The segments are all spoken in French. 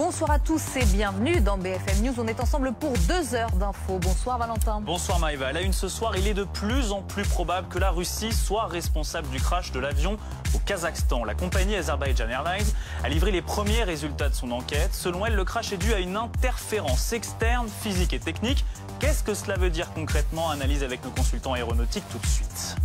Bonsoir à tous et bienvenue dans BFM News. On est ensemble pour 2 heures d'infos. Bonsoir Valentin. Bonsoir Maïva. À la une ce soir, il est de plus en plus probable que la Russie soit responsable du crash de l'avion au Kazakhstan. La compagnie Azerbaijan Airlines a livré les premiers résultats de son enquête. Selon elle, le crash est dû à une interférence externe, physique et technique. Qu'est-ce que cela veut dire concrètement? Analyse avec nos consultants aéronautiques tout de suite.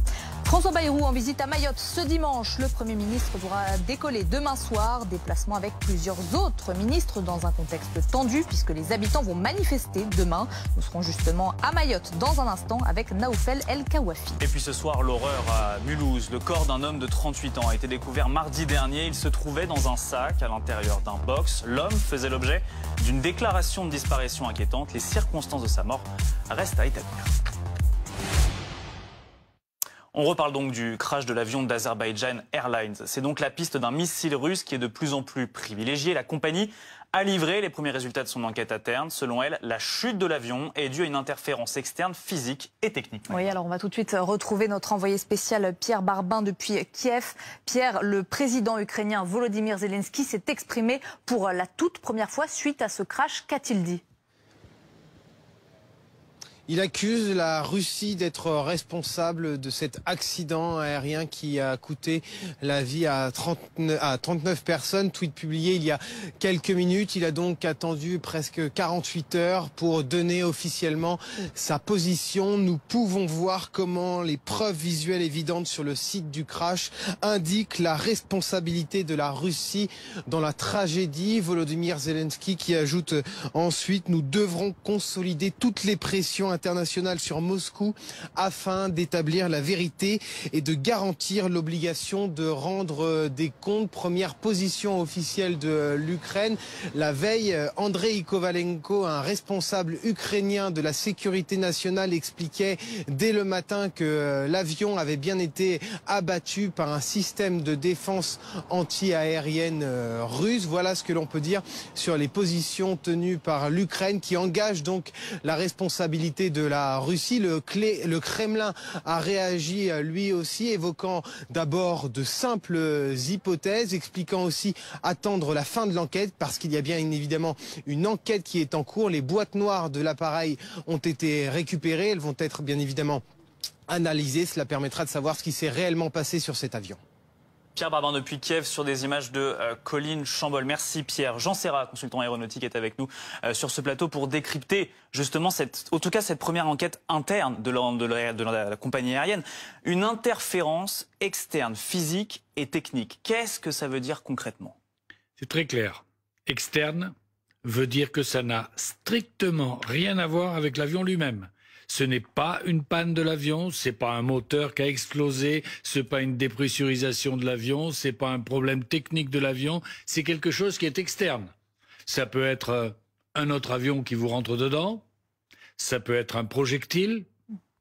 François Bayrou en visite à Mayotte ce dimanche. Le Premier ministre pourra décoller demain soir. Déplacement avec plusieurs autres ministres dans un contexte tendu puisque les habitants vont manifester demain. Nous serons justement à Mayotte dans un instant avec Naoufel El Kawafi. Et puis ce soir, l'horreur à Mulhouse. Le corps d'un homme de 38 ans a été découvert mardi dernier. Il se trouvait dans un sac à l'intérieur d'un box. L'homme faisait l'objet d'une déclaration de disparition inquiétante. Les circonstances de sa mort restent à établir. On reparle donc du crash de l'avion d'Azerbaijan Airlines. C'est donc la piste d'un missile russe qui est de plus en plus privilégiée. La compagnie a livré les premiers résultats de son enquête interne. Selon elle, la chute de l'avion est due à une interférence externe physique et technique. Oui, alors on va tout de suite retrouver notre envoyé spécial Pierre Barbin depuis Kiev. Pierre, le président ukrainien Volodymyr Zelensky s'est exprimé pour la toute première fois suite à ce crash. Qu'a-t-il dit ? Il accuse la Russie d'être responsable de cet accident aérien qui a coûté la vie à 39 personnes. Tweet publié il y a quelques minutes. Il a donc attendu presque 48 heures pour donner officiellement sa position. Nous pouvons voir comment les preuves visuelles évidentes sur le site du crash indiquent la responsabilité de la Russie dans la tragédie. Volodymyr Zelensky qui ajoute ensuite: nous devrons consolider toutes les pressions internationale sur Moscou afin d'établir la vérité et de garantir l'obligation de rendre des comptes. Première position officielle de l'Ukraine. La veille, Andrei Kovalenko, un responsable ukrainien de la sécurité nationale, expliquait dès le matin que l'avion avait bien été abattu par un système de défense anti-aérienne russe. Voilà ce que l'on peut dire sur les positions tenues par l'Ukraine qui engage donc la responsabilité de la Russie. Le Kremlin a réagi lui aussi, évoquant d'abord de simples hypothèses, expliquant aussi attendre la fin de l'enquête parce qu'il y a bien évidemment une enquête qui est en cours. Les boîtes noires de l'appareil ont été récupérées, elles vont être bien évidemment analysées. Cela permettra de savoir ce qui s'est réellement passé sur cet avion. Pierre Barbin depuis Kiev sur des images de Colline Chambol. Merci Pierre. Jean Serra, consultant aéronautique, est avec nous sur ce plateau pour décrypter justement cette première enquête interne de la compagnie aérienne. Une interférence externe, physique et technique. Qu'est-ce que ça veut dire concrètement? C'est très clair. Externe veut dire que ça n'a strictement rien à voir avec l'avion lui-même. Ce n'est pas une panne de l'avion, c'est pas un moteur qui a explosé, c'est pas une dépressurisation de l'avion, c'est pas un problème technique de l'avion, c'est quelque chose qui est externe. Ça peut être un autre avion qui vous rentre dedans, ça peut être un projectile,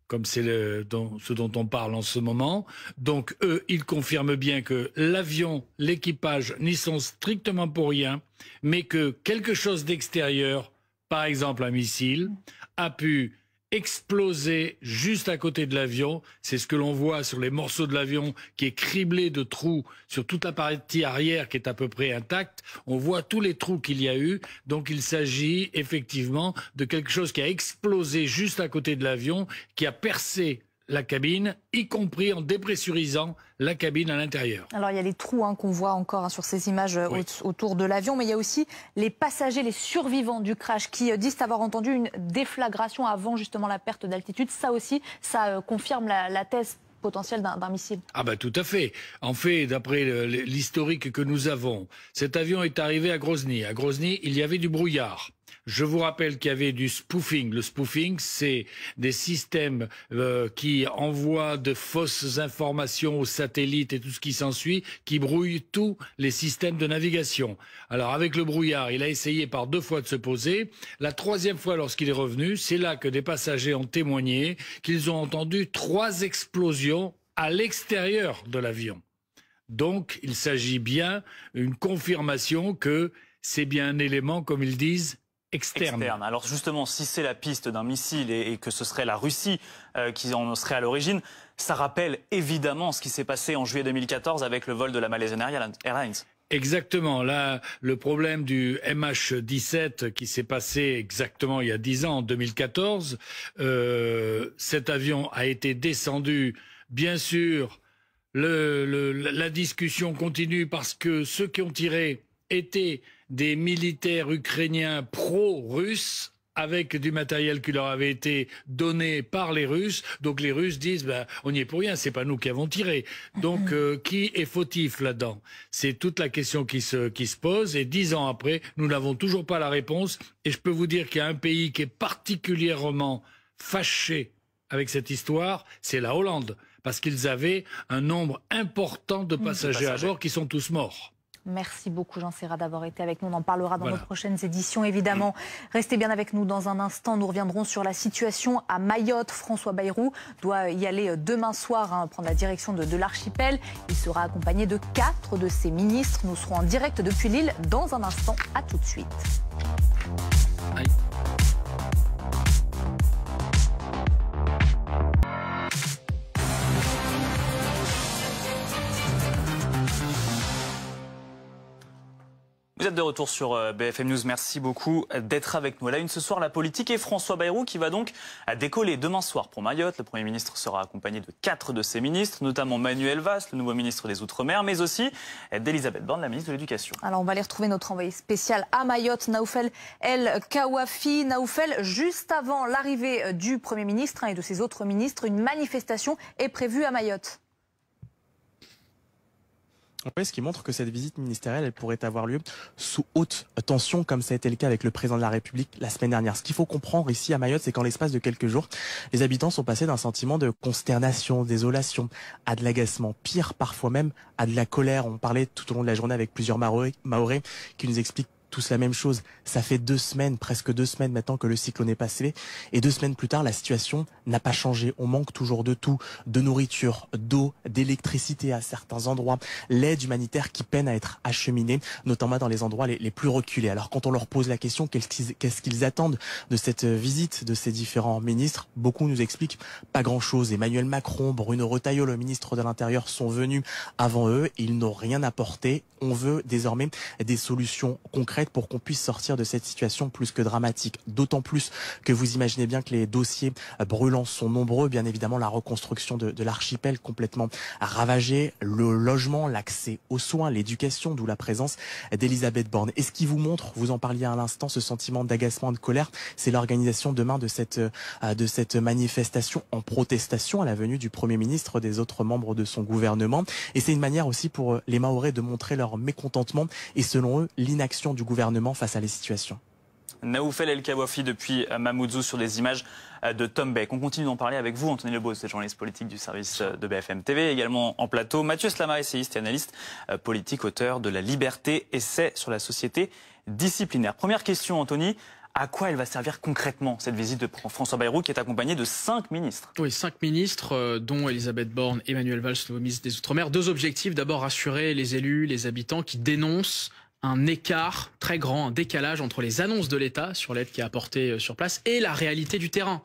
comme c'est ce dont on parle en ce moment. Donc eux, ils confirment bien que l'avion, l'équipage n'y sont strictement pour rien, mais que quelque chose d'extérieur, par exemple un missile, a pu explosé juste à côté de l'avion. C'est ce que l'on voit sur les morceaux de l'avion qui est criblé de trous sur toute la partie arrière qui est à peu près intacte. On voit tous les trous qu'il y a eu. Donc il s'agit effectivement de quelque chose qui a explosé juste à côté de l'avion, qui a percé la cabine, y compris en dépressurisant la cabine à l'intérieur. Alors il y a les trous qu'on voit encore sur ces images autour de l'avion, mais il y a aussi les passagers, les survivants du crash qui disent avoir entendu une déflagration avant justement la perte d'altitude. Ça aussi, ça confirme la thèse potentielle d'un missile. Ah bah tout à fait. En fait, d'après l'historique que nous avons, cet avion est arrivé à Grozny. À Grozny, il y avait du brouillard. Je vous rappelle qu'il y avait du spoofing. Le spoofing, c'est des systèmes qui envoient de fausses informations aux satellites et tout ce qui s'ensuit, qui brouillent tous les systèmes de navigation. Alors avec le brouillard, il a essayé par 2 fois de se poser. La 3e fois, lorsqu'il est revenu, c'est là que des passagers ont témoigné qu'ils ont entendu 3 explosions à l'extérieur de l'avion. Donc il s'agit bien d'une confirmation que c'est bien un élément, comme ils disent, externe. Alors justement, si c'est la piste d'un missile et que ce serait la Russie qui en serait à l'origine, ça rappelle évidemment ce qui s'est passé en juillet 2014 avec le vol de la Malaysian Airlines. Exactement. Là, le problème du MH17 qui s'est passé exactement il y a 10 ans, en 2014, cet avion a été descendu. Bien sûr, la discussion continue parce que ceux qui ont tiré étaient des militaires ukrainiens pro-russes, avec du matériel qui leur avait été donné par les Russes. Donc les Russes disent on n'y est pour rien, c'est pas nous qui avons tiré. Donc qui est fautif là-dedans? C'est toute la question qui se pose, et 10 ans après, nous n'avons toujours pas la réponse. Et je peux vous dire qu'il y a un pays qui est particulièrement fâché avec cette histoire, c'est la Hollande, parce qu'ils avaient un nombre important de passagers à bord qui sont tous morts. Merci beaucoup Jean Serrat d'avoir été avec nous. On en parlera dans nos prochaines éditions, évidemment. Restez bien avec nous dans un instant. Nous reviendrons sur la situation à Mayotte. François Bayrou doit y aller demain soir, prendre la direction de l'archipel. Il sera accompagné de 4 de ses ministres. Nous serons en direct depuis l'île dans un instant. À tout de suite. Aïe. Vous êtes de retour sur BFM News, merci beaucoup d'être avec nous. À la une ce soir, la politique et François Bayrou qui va donc décoller demain soir pour Mayotte. Le Premier ministre sera accompagné de 4 de ses ministres, notamment Manuel Valls, le nouveau ministre des Outre-mer, mais aussi d'Elisabeth Borne, la ministre de l'Éducation. Alors on va aller retrouver notre envoyé spécial à Mayotte, Naoufel El Kawafi. Naoufel, juste avant l'arrivée du Premier ministre et de ses autres ministres, une manifestation est prévue à Mayotte. Oui, ce qui montre que cette visite ministérielle, elle pourrait avoir lieu sous haute tension, comme ça a été le cas avec le président de la République la semaine dernière. Ce qu'il faut comprendre ici à Mayotte, c'est qu'en l'espace de quelques jours, les habitants sont passés d'un sentiment de consternation, désolation, à de l'agacement, pire parfois même à de la colère. On parlait tout au long de la journée avec plusieurs Mahorais qui nous expliquent tous la même chose. Ça fait 2 semaines, presque 2 semaines maintenant que le cyclone est passé. Et 2 semaines plus tard, la situation n'a pas changé. On manque toujours de tout, de nourriture, d'eau, d'électricité à certains endroits. L'aide humanitaire qui peine à être acheminée, notamment dans les endroits les plus reculés. Alors quand on leur pose la question, qu'est-ce qu'ils attendent de cette visite de ces différents ministres, beaucoup nous expliquent pas grand-chose. Emmanuel Macron, Bruno Retailleau, le ministre de l'Intérieur, sont venus avant eux et ils n'ont rien apporté. On veut désormais des solutions concrètes pour qu'on puisse sortir de cette situation plus que dramatique. D'autant plus que vous imaginez bien que les dossiers brûlants sont nombreux. Bien évidemment, la reconstruction de l'archipel complètement ravagé, le logement, l'accès aux soins, l'éducation, d'où la présence d'Elisabeth Borne. Et ce qui vous montre, vous en parliez à l'instant, ce sentiment d'agacement, de colère, c'est l'organisation demain de cette manifestation en protestation à la venue du Premier ministre, des autres membres de son gouvernement. Et c'est une manière aussi pour les Mahorais de montrer leur mécontentement et selon eux, l'inaction du gouvernement face à la situation. Naoufel El Kawafi depuis Mamoudzou sur des images de Tom Beck. On continue d'en parler avec vous, Anthony Lebos, journaliste politique du service de BFM TV, également en plateau. Mathieu Slama, essayiste et analyste politique, auteur de La Liberté, essai sur la société disciplinaire. Première question, Anthony. À quoi elle va servir concrètement, cette visite de François Bayrou, qui est accompagné de 5 ministres? Oui, 5 ministres, dont Elisabeth Borne et Manuel Valls, nouveau ministre des Outre-mer. 2 objectifs. D'abord, rassurer les élus, les habitants qui dénoncent un écart très grand, un décalage entre les annonces de l'État sur l'aide qui est apportée sur place et la réalité du terrain.